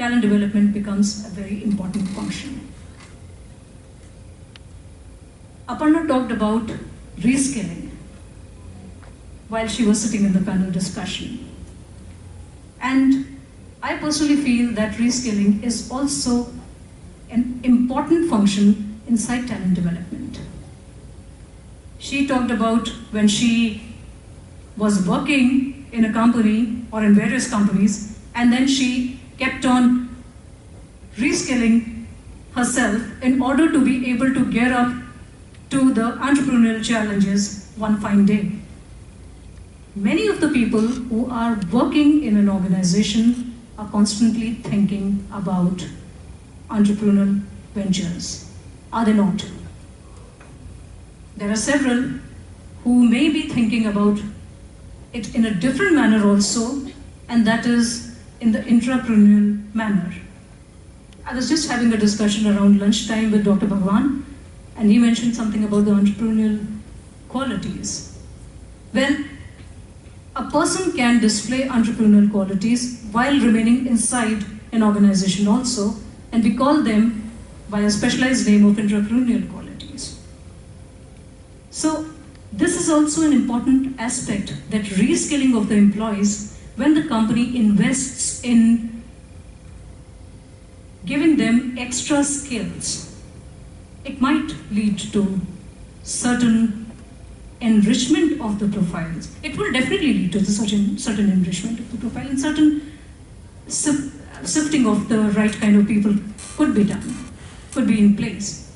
talent development becomes a very important function. Aparna talked about reskilling while she was sitting in the panel discussion. And I personally feel that reskilling is also an important function inside talent development. She talked about when she was working in a company or in various companies, and then she kept on reskilling herself in order to be able to gear up to the entrepreneurial challenges one fine day. Many of the people who are working in an organization are constantly thinking about entrepreneurial ventures. Are they not? There are several who may be thinking about it in a different manner also, and that is in the intrapreneurial manner. I was just having a discussion around lunchtime with Dr. Bhagwan, and he mentioned something about the entrepreneurial qualities. Well, a person can display entrepreneurial qualities while remaining inside an organization also, and we call them by a specialized name of intrapreneurial qualities. So this is also an important aspect, that reskilling of the employees when the company invests in giving them extra skills. It might lead to certain enrichment of the profiles. It will definitely lead to certain enrichment of the profile, and certain sifting of the right kind of people could be done, could be in place.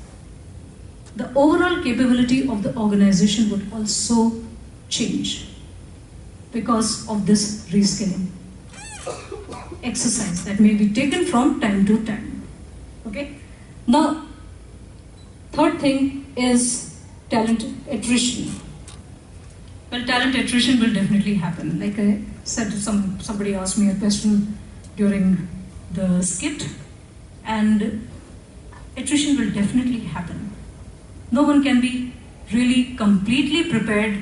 The overall capability of the organization would also change because of this reskilling exercise that may be taken from time to time. Okay? Now, third thing is talent attrition. Well, talent attrition will definitely happen. Like I said, somebody asked me a question during the skit, and attrition will definitely happen. No one can be really completely prepared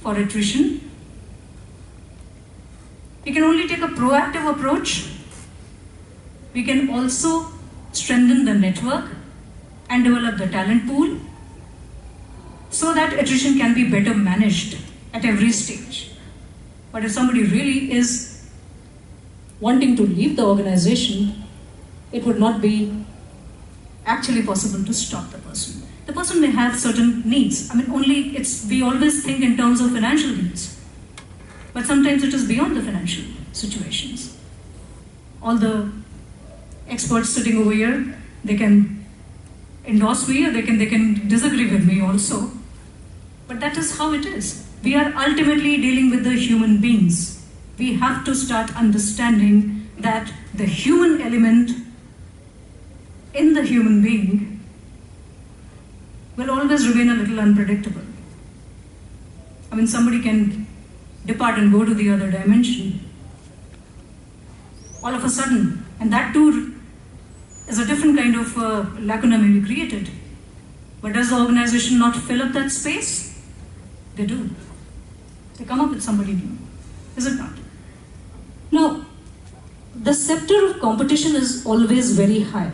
for attrition. We can only take a proactive approach. We can also strengthen the network and develop the talent pool so that attrition can be better managed at every stage. But if somebody really is wanting to leave the organization, it would not be actually possible to stop the person. The person may have certain needs. I mean, we always think in terms of financial needs, but sometimes it is beyond the financial situations. All the experts sitting over here, they can endorse me or they can disagree with me also, but that is how it is. We are ultimately dealing with the human beings. We have to start understanding that the human element in the human being will always remain a little unpredictable. I mean, somebody can depart and go to the other dimension all of a sudden, and that too is a different kind of lacuna may be created. But does the organization not fill up that space? They do. They come up with somebody new, is it not? Now, the scepter of competition is always very high.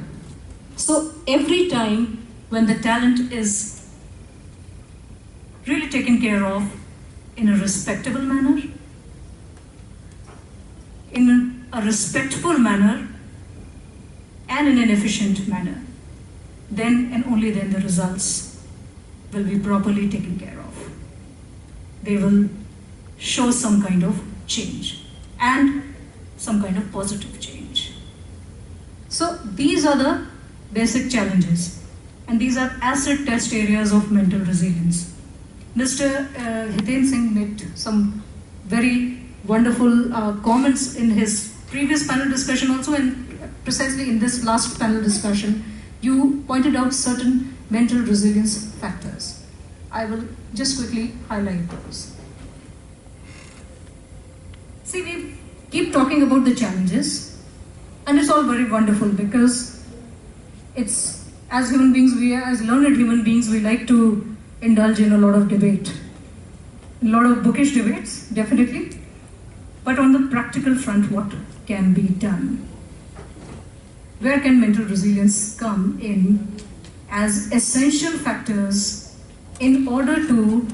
So every time when the talent is really taken care of in a respectable manner, in a respectful manner, and in an efficient manner, then and only then the results will be properly taken care of. They will show some kind of change and some kind of positive change. So these are the basic challenges, and these are acid test areas of mental resilience. Mr. Hiten Singh made some very wonderful comments in his previous panel discussion also, and precisely in this last panel discussion, you pointed out certain mental resilience factors. I will just quickly highlight those. See, we keep talking about the challenges, and it's all very wonderful because it's, as human beings, as learned human beings, we like to indulge in a lot of debate. A lot of bookish debates, definitely. But on the practical front, what can be done? where can mental resilience come in as essential factors in order to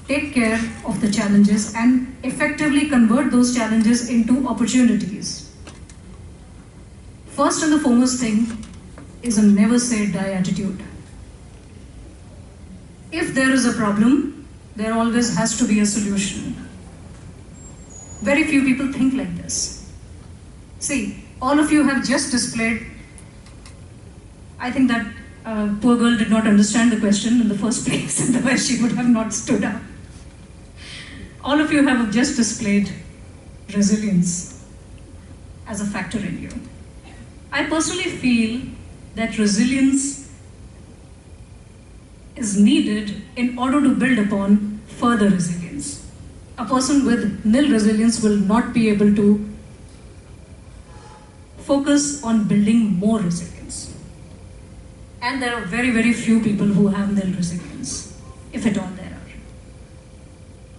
take care of the challenges and effectively convert those challenges into opportunities. First and the foremost thing is a never say die attitude. If there is a problem, there always has to be a solution. Very few people think like this. See, all of you have just displayed, I think that poor girl did not understand the question in the first place, otherwise she would have not stood up. All of you have just displayed resilience as a factor in you. I personally feel that resilience is needed in order to build upon further resilience. A person with nil resilience will not be able to focus on building more resilience. And there are very, very few people who have nil resilience, if at all there are.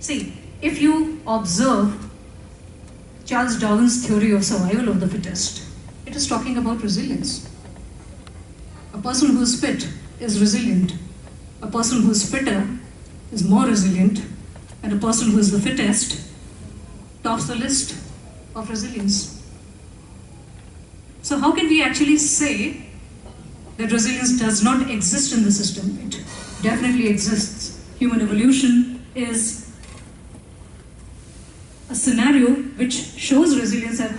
See, if you observe Charles Darwin's theory of survival of the fittest, it is talking about resilience. A person who is fit is resilient. A person who is fitter is more resilient. And a person who is the fittest tops the list of resilience. So how can we actually say that resilience does not exist in the system? It definitely exists. Human evolution is a scenario which shows resilience at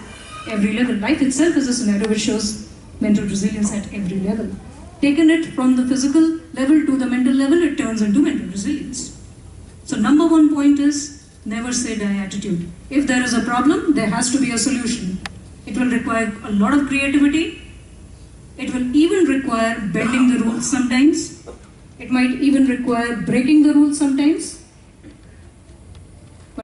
every level. Life itself is a scenario which shows mental resilience at every level. Taken it from the physical level to the mental level, it turns into mental resilience. So number one point is never say die attitude. If there is a problem, there has to be a solution. It will require a lot of creativity. It will even require bending the rules sometimes. It might even require breaking the rules sometimes.